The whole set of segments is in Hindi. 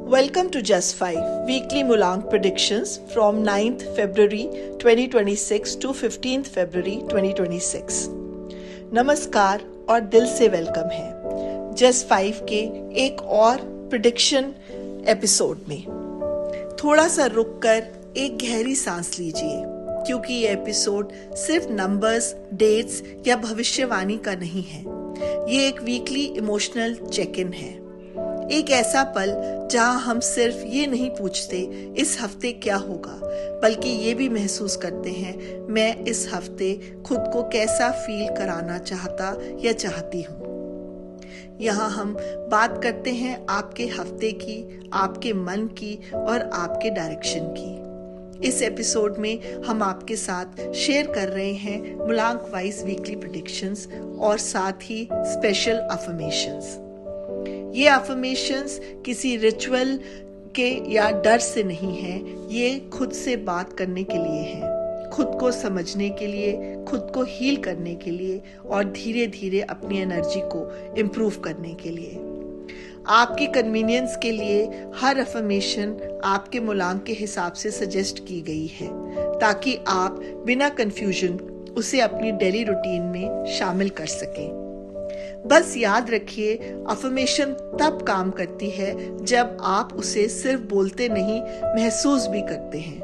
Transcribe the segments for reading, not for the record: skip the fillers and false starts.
Welcome to Just 5 Weekly Mulang Predictions from 9th February 2026 to 15th February 2026. नमस्कार और दिल से वेलकम है Just 5 के एक और प्रिडिक्शन एपिसोड में। थोड़ा सा रुक कर एक गहरी सांस लीजिए, क्योंकि ये एपिसोड सिर्फ नंबर्स, डेट्स या भविष्यवाणी का नहीं है। ये एक वीकली इमोशनल चेक इन है, एक ऐसा पल जहां हम सिर्फ ये नहीं पूछते इस हफ्ते क्या होगा, बल्कि ये भी महसूस करते हैं मैं इस हफ्ते खुद को कैसा फील कराना चाहता या चाहती हूँ। यहाँ हम बात करते हैं आपके हफ्ते की, आपके मन की और आपके डायरेक्शन की। इस एपिसोड में हम आपके साथ शेयर कर रहे हैं मुलांक वाइज वीकली प्रेडिक्शंस और साथ ही स्पेशल अफर्मेशंस। ये अफर्मेशंस किसी रिचुअल के या डर से नहीं है, ये खुद से बात करने के लिए है, खुद को समझने के लिए, खुद को हील करने के लिए और धीरे धीरे अपनी एनर्जी को इम्प्रूव करने के लिए। आपकी कन्वीनियंस के लिए हर अफर्मेशन आपके मुलांक के हिसाब से सजेस्ट की गई है, ताकि आप बिना कंफ्यूजन उसे अपनी डेली रूटीन में शामिल कर सकें। बस याद रखिए, अफर्मेशन तब काम करती है जब आप उसे सिर्फ बोलते नहीं, महसूस भी करते हैं।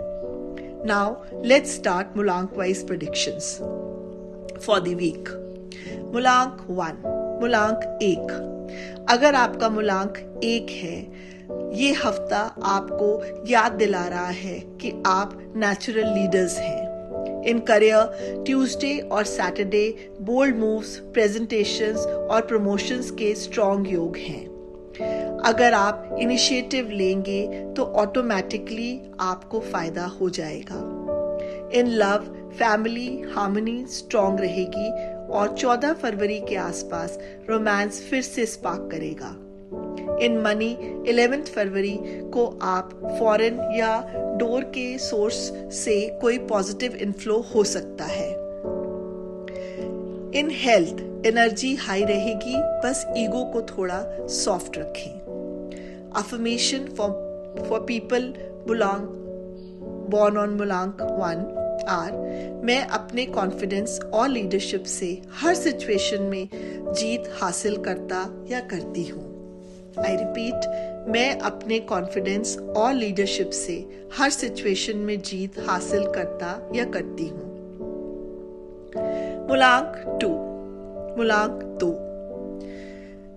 नाउ लेट्स स्टार्ट मुलांक wise predictions for the week. मुलांक 1, मुलांक 1। अगर आपका मुलांक 1 है, ये हफ्ता आपको याद दिला रहा है कि आप नेचुरल लीडर्स हैं। इन करियर, ट्यूसडे और सैटरडे बोल्ड मूव्स, प्रेजेंटेशंस और प्रमोशंस के स्ट्रॉन्ग योग हैं। अगर आप इनिशिएटिव लेंगे तो ऑटोमेटिकली आपको फायदा हो जाएगा। In love, family harmony strong रहेगी और 14 फरवरी के आसपास रोमांस फिर से स्पार्क करेगा। इन मनी 11 फरवरी को आप फॉरेन या डोर के सोर्स से कोई पॉजिटिव इनफ्लो हो सकता है। इन हेल्थ, एनर्जी हाई रहेगी, बस ईगो को थोड़ा सॉफ्ट रखें। Affirmation for people born on मुलांक 1 आर, मैं अपने कॉन्फिडेंस और लीडरशिप से हर सिचुएशन में जीत हासिल करता या करती हूँ। आई रिपीट, मैं अपने कॉन्फिडेंस और लीडरशिप से हर सिचुएशन में जीत हासिल करता या करती हूँ। मुलांक 2, मुलांक 2।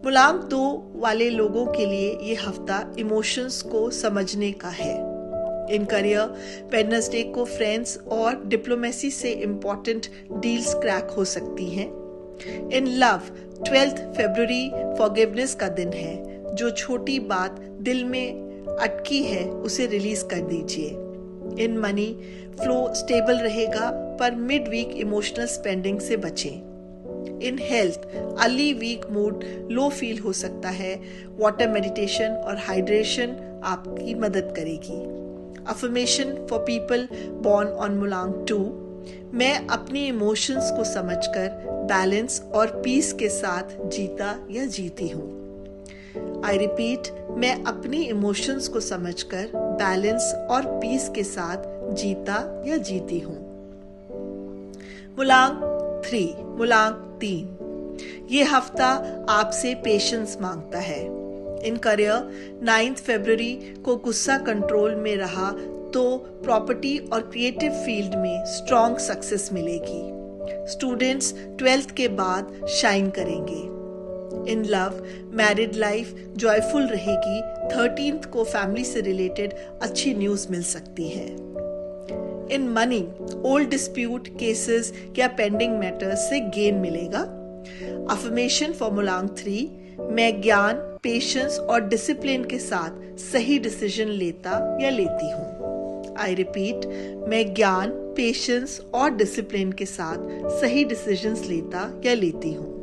मुलांक 2 वाले लोगों के लिए ये हफ्ता इमोशंस को समझने का है। इन करियर, वेडनेसडे को फ्रेंड्स और डिप्लोमेसी से इंपॉर्टेंट डील्स क्रैक हो सकती हैं। इन लव, 12 फरवरी फॉरगिवनेस का दिन है। जो छोटी बात दिल में अटकी है उसे रिलीज कर दीजिए। इन मनी, फ्लो स्टेबल रहेगा, पर मिड वीक इमोशनल स्पेंडिंग से बचें। In health, early week mood low feel हो सकता है। वाटर मेडिटेशन और हाइड्रेशन आपकी मदद करेगी। Affirmation for people born on मुलांक 2, मैं अपनी इमोशंस को समझकर बैलेंस और पीस के साथ जीता या जीती हूँ। आई रिपीट, मैं अपनी इमोशंस को समझकर बैलेंस और पीस के साथ जीता या जीती हूँ। मुलांक 3, मुलांक 3। ये हफ्ता आपसे पेशेंस मांगता है। इन करियर, 9 फरवरी को गुस्सा कंट्रोल में रहा तो प्रॉपर्टी और क्रिएटिव फील्ड में स्ट्रॉन्ग सक्सेस मिलेगी। स्टूडेंट्स 12th के बाद शाइन करेंगे। In love, married life joyful रहेगी। 13th को फैमिली से रिलेटेड अच्छी न्यूज मिल सकती है। In money, old dispute cases या पेंडिंग मैटर्स से गेन मिलेगा। अफर्मेशन फॉर मुलांक 3, मैं ज्ञान, पेशेंस और डिसिप्लिन के साथ सही डिसीजन लेता या लेती हूँ। आई रिपीट, मैं ज्ञान, पेशेंस और डिसिप्लिन के साथ सही डिसीजंस लेता या लेती हूँ।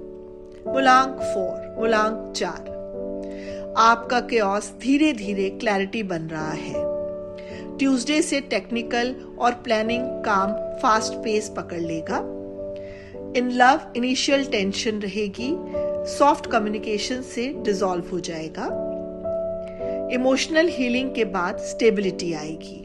मुलांक 4, मुलांक 4। आपका केओस धीरे धीरे क्लैरिटी बन रहा है। ट्यूसडे से टेक्निकल और प्लानिंग काम फास्ट पेस पकड़ लेगा। इन लव, इनिशियल टेंशन रहेगी, सॉफ्ट कम्युनिकेशन से डिसॉल्व हो जाएगा। इमोशनल हीलिंग के बाद स्टेबिलिटी आएगी।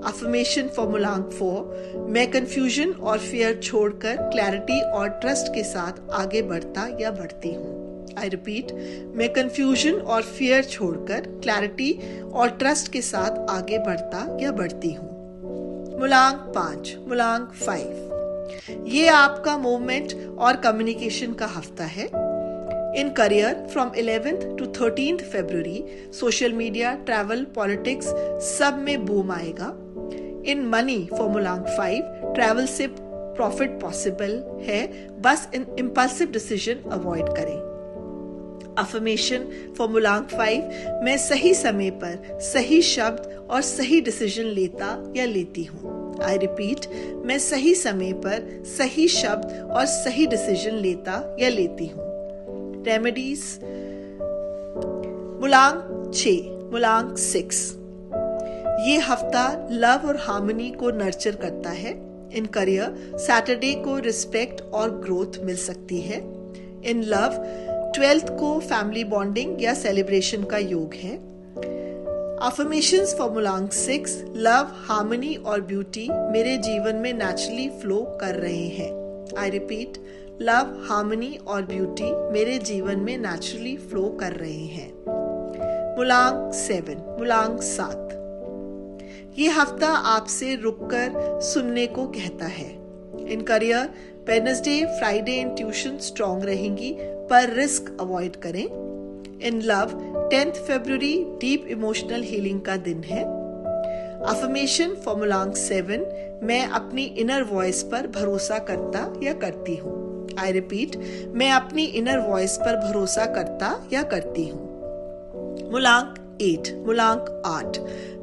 अफर्मेशन फॉर मुलांक 4, मैं कंफ्यूजन और फियर छोड़कर क्लैरिटी और ट्रस्ट के साथ आगे बढ़ता या बढ़ती हूँ। आई रिपीट, मैं कंफ्यूजन और फियर छोड़कर क्लैरिटी और ट्रस्ट के साथ आगे बढ़ता या बढ़ती हूँ। मुलांक 5, मुलांक 5, ये आपका मूवमेंट और कम्युनिकेशन का हफ्ता है। In career from 11th to 13th February, social media, travel, politics सब में बूम आएगा। इन मनी फॉर मुलांक 5, ट्रैवल से प्रॉफिट पॉसिबल है, बस इन इम्पल्सिव डिसीजन अवॉइड करें। अफर्मेशन फॉर मुलांक 5, मैं सही समय पर सही शब्द और सही डिसीजन लेता या लेती हूँ। आई रिपीट, मैं सही समय पर सही शब्द और सही डिसीजन लेता या लेती हूँ। रेमेडीज, मुलांक 6, मुलांक 6, ये हफ्ता लव और हार्मनी को नर्चर करता है। इन करियर, सैटरडे को रिस्पेक्ट और ग्रोथ मिल सकती है। इन लव, 12th को फैमिली बॉन्डिंग या सेलिब्रेशन का योग है। अफर्मेशंस फॉर मुलांक 6, लव, हार्मनी और ब्यूटी मेरे जीवन में नेचुरली फ्लो कर रहे हैं। आई रिपीट, लव, हार्मनी और ब्यूटी मेरे जीवन में नेचुरली फ्लो कर रहे हैं। मुलांक 7, मुलांक 7, ये हफ्ता आपसे रुककर सुनने को कहता है। In career, Wednesday, Friday in tuition strong रहेंगी, पर रिस्क अवॉइड करें। In love, 10th February deep emotional healing का दिन है। अफर्मेशन फॉर मुलांक 7, मैं अपनी इनर वॉइस पर भरोसा करता या करती हूँ। आई रिपीट, मैं अपनी इनर वॉइस पर भरोसा करता या करती हूँ। मुलांक 8, मुलांक 8,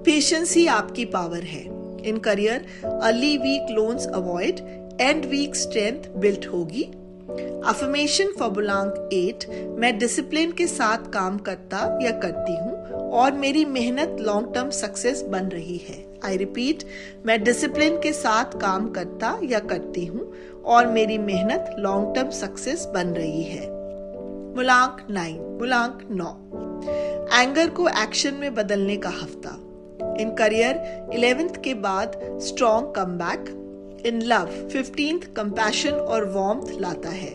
पेशेंस ही आपकी पावर है। In career, early week loans avoid, end week strength built होगी। अफर्मेशन फॉर मुलांक 8, मैं डिसिप्लिन के साथ काम करता या करती हूँ और मेरी मेहनत लॉन्ग टर्म सक्सेस बन रही है। आई रिपीट, मैं डिसिप्लिन के साथ काम करता या करती हूँ और मेरी मेहनत लॉन्ग टर्म सक्सेस बन रही है। मुलांक 9, मुलांक 9, एंगर को एक्शन में बदलने का हफ्ता। इन करियर, 11th के बाद strong comeback. In love, 15th compassion और वार्मथ लाता है।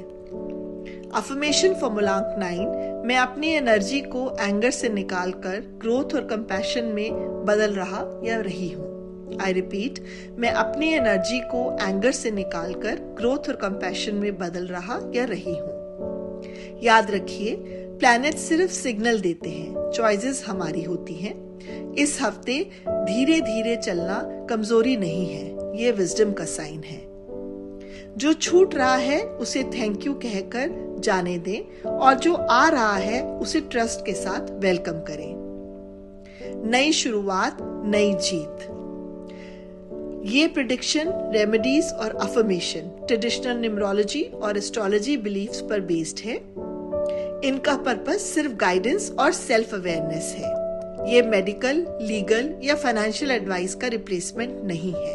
अफर्मेशन फॉर मुलांक 9, मैं अपनी एनर्जी को एंगर से निकालकर ग्रोथ और कंपैशन में बदल रहा या रही हूँ। आई रिपीट, मैं अपनी एनर्जी को एंगर से निकालकर ग्रोथ और कंपैशन में बदल रहा या रही हूँ। याद रखिए, प्लैनेट सिर्फ सिग्नल देते हैं, चॉइसेस हमारी होती हैं। इस हफ्ते धीरे धीरे चलना कमजोरी नहीं है, ये विजडम का साइन है। जो छूट रहा है उसे थैंक यू कहकर जाने दें और जो आ रहा है उसे ट्रस्ट के साथ वेलकम करें। नई शुरुआत, नई जीत। ये प्रेडिक्शन, रेमेडीज और अफर्मेशन ट्रेडिशनल न्यूमरोलॉजी और एस्ट्रोलॉजी बिलीफ्स पर बेस्ड है। इनका पर्पस सिर्फ गाइडेंस और सेल्फ अवेयरनेस है। ये मेडिकल, लीगल या फाइनेंशियल एडवाइस का रिप्लेसमेंट नहीं है।